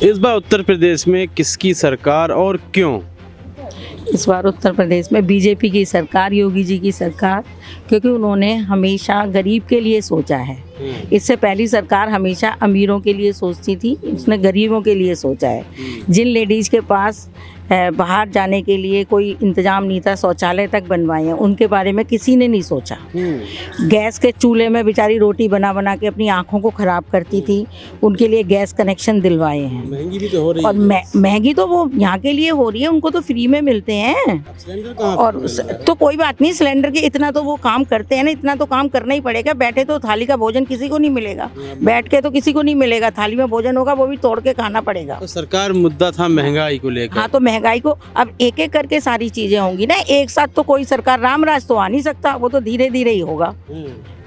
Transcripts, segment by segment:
इस बार उत्तर प्रदेश में किसकी सरकार और क्यों? इस बार उत्तर प्रदेश में बीजेपी की सरकार, योगी जी की सरकार, क्योंकि उन्होंने हमेशा गरीब के लिए सोचा है। इससे पहली सरकार हमेशा अमीरों के लिए सोचती थी, उसने गरीबों के लिए सोचा है। जिन लेडीज़ के पास बाहर जाने के लिए कोई इंतज़ाम नहीं था, शौचालय तक बनवाए हैं, उनके बारे में किसी ने नहीं सोचा। गैस के चूल्हे में बेचारी रोटी बना बना के अपनी आँखों को ख़राब करती थी, उनके लिए गैस कनेक्शन दिलवाए हैं। महंगी भी तो हो रही और महंगी तो वो यहाँ के लिए हो रही है, उनको तो फ्री में मिलते हैं। और तो कोई बात नहीं, सिलेंडर के इतना तो वो काम करते हैं ना, इतना तो काम करना ही पड़ेगा। बैठे तो थाली का भोजन किसी को नहीं मिलेगा, बैठ के तो किसी को नहीं मिलेगा। थाली में भोजन होगा वो भी तोड़ के खाना पड़ेगा। तो सरकार मुद्दा था महंगाई को लेकर। हाँ, तो महंगाई को अब एक एक करके सारी चीजें होंगी ना, एक साथ तो कोई सरकार रामराज तो आ नहीं सकता, वो तो धीरे धीरे ही होगा।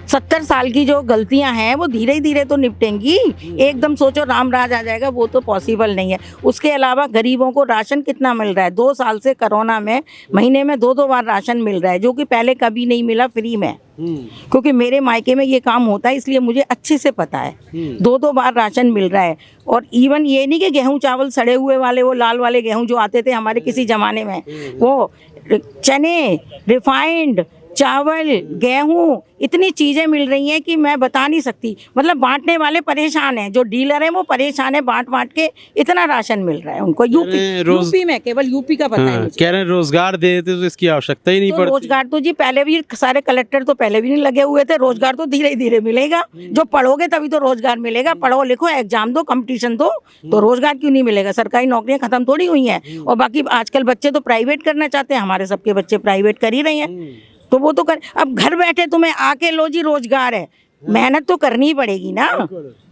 70 साल की जो गलतियां हैं वो धीरे धीरे तो निपटेंगी। एकदम सोचो रामराज आ जाएगा, वो तो पॉसिबल नहीं है। उसके अलावा गरीबों को राशन कितना मिल रहा है? 2 साल से कोरोना में महीने में 2-2 बार राशन मिल रहा है, जो कि पहले कभी नहीं मिला फ्री में। क्योंकि मेरे मायके में ये काम होता है, इसलिए मुझे अच्छे से पता है। 2-2 बार राशन मिल रहा है। और इवन ये नहीं कि गेहूं चावल सड़े हुए वाले, वो लाल वाले गेहूं जो आते थे हमारे किसी जमाने में, वो चने, रिफाइंड चावल, गेहूं, इतनी चीज़ें मिल रही हैं कि मैं बता नहीं सकती। मतलब बांटने वाले परेशान हैं, जो डीलर हैं वो परेशान है, बांट बांट के इतना राशन मिल रहा है उनको। यूपी में, केवल यूपी का पता है मुझे। कह रहे हैं रोजगार दे देते तो इसकी आवश्यकता ही नहीं तो पड़ती। रोजगार तो जी पहले भी सारे कलेक्टर तो पहले भी नहीं लगे हुए थे, रोजगार तो धीरे धीरे मिलेगा। जो पढ़ोगे तभी तो रोजगार मिलेगा। पढ़ो लिखो, एग्जाम दो, कंपटीशन दो, तो रोजगार क्यों नहीं मिलेगा? सरकारी नौकरियां खत्म थोड़ी हुई हैं। और बाकी आजकल बच्चे तो प्राइवेट करना चाहते हैं, हमारे सबके बच्चे प्राइवेट कर ही रहे हैं, तो वो तो कर। अब घर बैठे तुम्हें आके लो जी रोजगार है, मेहनत तो करनी ही पड़ेगी ना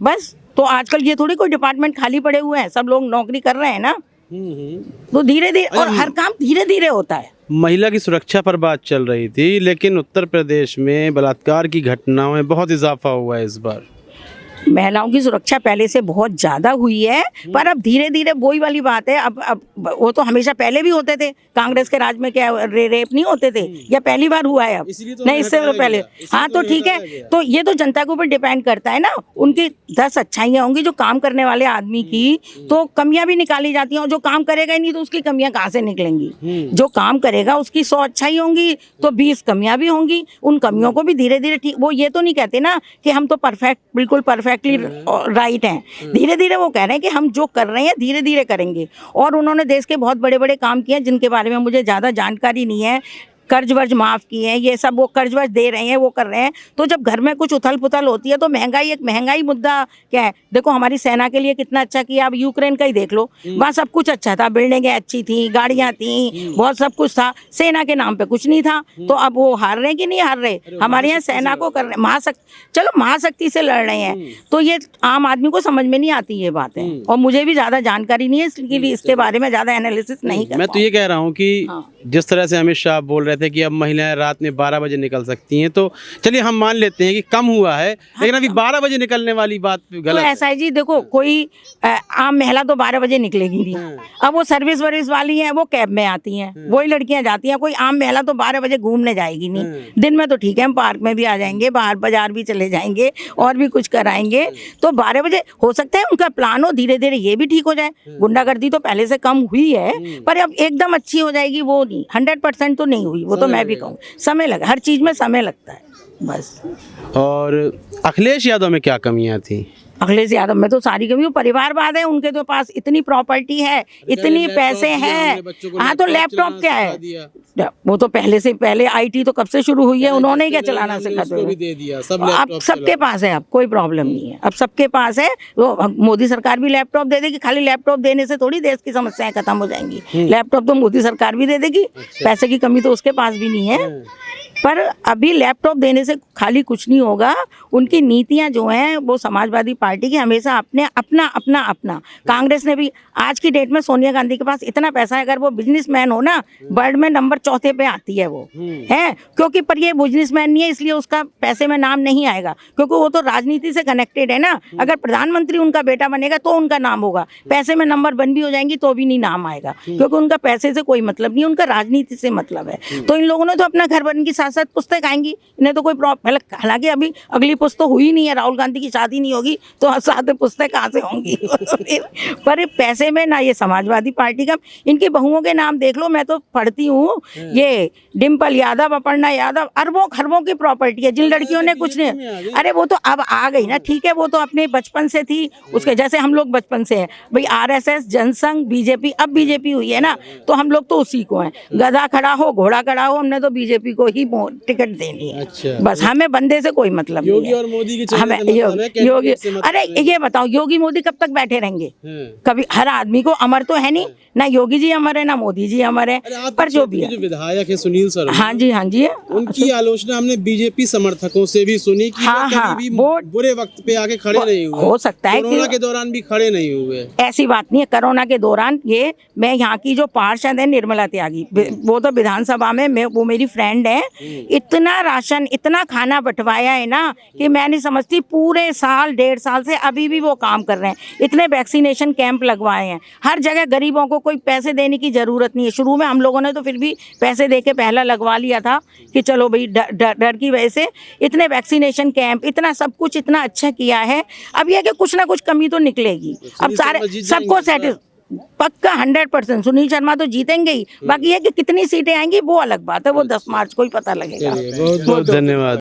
बस। तो आजकल ये थोड़ी कोई डिपार्टमेंट खाली पड़े हुए हैं, सब लोग नौकरी कर रहे हैं ना। तो धीरे धीरे, और हर काम धीरे धीरे होता है। महिला की सुरक्षा पर बात चल रही थी, लेकिन उत्तर प्रदेश में बलात्कार की घटनाओं में बहुत इजाफा हुआ है इस बार। महिलाओं की सुरक्षा पहले से बहुत ज्यादा हुई है, पर अब धीरे धीरे वही वाली बात है। अब वो तो हमेशा पहले भी होते थे, कांग्रेस के राज में क्या रेप नहीं होते थे? या पहली बार हुआ है अब? तो नहीं, इससे तो पहले। हाँ, तो ठीक है, तो ये तो जनता के ऊपर डिपेंड करता है ना। उनकी 10 अच्छाइयाँ होंगी जो काम करने वाले आदमी की, तो कमियां भी निकाली जाती हैं। और जो काम करेगा ही नहीं तो उसकी कमियां कहाँ से निकलेंगी? जो काम करेगा उसकी 100 अच्छाई होंगी तो 20 कमियां भी होंगी। उन कमियों को भी धीरे धीरे ठीक, वो ये तो नहीं कहते ना कि हम तो परफेक्ट, बिल्कुल परफेक्टली राइट हैं। धीरे धीरे वो कह रहे हैं कि हम जो कर रहे हैं धीरे धीरे करेंगे। और उन्होंने देश के बहुत बड़े बड़े काम किए हैं जिनके बारे में मुझे ज़्यादा जानकारी नहीं है। कर्ज वर्ज माफ़ किए हैं, ये सब वो कर्ज वर्ज दे रहे हैं, वो कर रहे हैं। तो जब घर में कुछ उथल पुथल होती है तो महंगाई, एक महंगाई मुद्दा क्या है? देखो हमारी सेना के लिए कितना अच्छा किया। आप यूक्रेन का ही देख लो, वहाँ सब कुछ अच्छा था, बिल्डिंगें अच्छी थी, गाड़ियाँ थी, बहुत सब कुछ था। सेना के नाम पे कुछ नहीं था। तो अब वो हार रहे हैं कि नहीं हार रहे? हमारे यहाँ सेना को कर रहे, महाशक्ति, चलो महाशक्ति से लड़ रहे हैं। तो ये आम आदमी को समझ में नहीं आती ये बातें, और मुझे भी ज़्यादा जानकारी नहीं है, इसलिए इसके बारे में ज़्यादा एनालिसिस नहीं कर। मैं तो ये कह रहा हूँ कि जिस तरह से अमित शाह बोल रहे थे कि अब महिलाएं रात में 12 बजे निकल सकती हैं, तो चलिए हम मान लेते हैं कि कम हुआ है, लेकिन अभी 12 बजे निकलने वाली बात गलत तो ऐसा है जी, देखो कोई आम महिला तो 12 बजे निकलेगी नहीं। अब वो सर्विस वर्विस वाली हैं, वो कैब में आती हैं, वही लड़कियां जाती हैं। कोई आम महिला तो 12 बजे घूमने जाएगी नहीं। दिन में तो ठीक है, हम पार्क में भी आ जाएंगे, बाहर बाजार भी चले जाएंगे, और भी कुछ कराएंगे। तो 12 बजे हो सकता है उनका प्लान हो, धीरे धीरे ये भी ठीक हो जाए। गुंडागर्दी तो पहले से कम हुई है, पर अब एकदम अच्छी हो जाएगी वो नहीं, 100% तो नहीं हुई। वो तो मैं भी कहूँ समय लगा, हर चीज में समय लगता है बस। और अखिलेश यादव में क्या कमियां थी? अखिलेश यादव में तो सारी कमी, परिवारवाद है उनके तो पास, इतनी प्रॉपर्टी है, इतनी पैसे हैं। हाँ, तो लैपटॉप क्या है? वो तो पहले से, पहले आईटी तो कब से शुरू हुई है, उन्होंने ही क्या चलाना सिखा दिया। अब सबके पास है, अब कोई प्रॉब्लम नहीं है, अब सबके पास है। वो मोदी सरकार भी लैपटॉप दे देगी। खाली लैपटॉप देने से थोड़ी देश की समस्याएं खत्म हो जाएंगी। लैपटॉप तो मोदी सरकार भी दे देगी, पैसे की कमी तो उसके पास भी नहीं है। पर अभी लैपटॉप देने से खाली कुछ नहीं होगा। उनकी नीतियां जो हैं वो समाजवादी पार्टी की हमेशा अपने अपना अपना अपना। कांग्रेस ने भी, आज की डेट में सोनिया गांधी के पास इतना पैसा है, अगर वो बिजनेसमैन हो ना, वर्ल्ड में नंबर 4 पे आती है वो, है क्योंकि, पर ये बिजनेसमैन नहीं है इसलिए उसका पैसे में नाम नहीं आएगा, क्योंकि वो तो राजनीति से कनेक्टेड है ना। अगर प्रधानमंत्री उनका बेटा बनेगा तो उनका नाम होगा, पैसे में नंबर 1 भी हो जाएंगी तो भी नहीं नाम आएगा, क्योंकि उनका पैसे से कोई मतलब नहीं, उनका राजनीति से मतलब है। तो इन लोगों ने तो अपना घर बनने की साथ पुस्तक आएंगी, इन्हें तो कोई प्रॉब्लम, हालांकि अभी अगली पुस्त तो हुई नहीं है, राहुल गांधी की शादी नहीं होगी तो साथ में पुस्तक कहाँ से होंगी। पर पैसे में ना, ये समाजवादी पार्टी का, इनकी बहुओं के नाम देख लो, मैं तो पढ़ती हूँ, ये डिम्पल यादव, अपर्णा यादव, अरबों खरबों की प्रॉपर्टी है, जिन लड़कियों ने कुछ नहीं, अरे वो तो अब आ गई ना, ठीक है, वो तो अपने बचपन से थी उसके, जैसे हम लोग बचपन से हैं भाई, RSS, जनसंघ, बीजेपी, अब बीजेपी हुई है ना, तो हम लोग तो उसी को हैं, गधा खड़ा हो घोड़ा खड़ा हो, हमने तो बीजेपी को ही टिकट देनी है। अच्छा। बस हमें बंदे से कोई मतलब नहीं है। और मोदी की हमें योगी, अरे ये बताओ, योगी मोदी कब तक बैठे रहेंगे? कभी, हर आदमी को अमर तो है नहीं ना, योगी जी अमर है ना मोदी जी अमर है, पर जो भी है, जो विधायक है सुनील शर्मा, हाँ जी, हाँ जी, उनकी आलोचना हमने बीजेपी समर्थकों से भी सुनी कि हाँ, हाँ, कभी भी बुरे वक्त पे आके खड़े नहीं हुए, हो सकता है कोरोना के दौरान भी खड़े नहीं हुए। ऐसी बात नहीं है, कोरोना के दौरान ये, मैं यहाँ की जो पार्षद है निर्मला त्यागी, वो तो विधानसभा में वो मेरी फ्रेंड है, इतना राशन, इतना खाना बंटवाया है ना कि मैं नहीं समझती, पूरे साल 1.5 साल से अभी भी वो काम कर रहे हैं, इतने वैक्सीनेशन कैंप लगवाए हैं हर जगह, गरीबों को कोई पैसे देने की जरूरत नहीं है। शुरू में हम लोगों ने तो फिर भी पैसे दे के पहला लगवा लिया था कि चलो भाई, डर की वजह से, इतने वैक्सीनेशन कैंप, इतना सब कुछ इतना अच्छा किया है। अब यह कि कुछ ना कुछ कमी तो निकलेगी, अब सारे सबको पक्का 100%। सुनील शर्मा तो जीतेंगे ही, बाकी है कि कितनी सीटें आएंगी वो अलग बात है, वो 10 मार्च को ही पता लगेगा। बहुत बहुत धन्यवाद।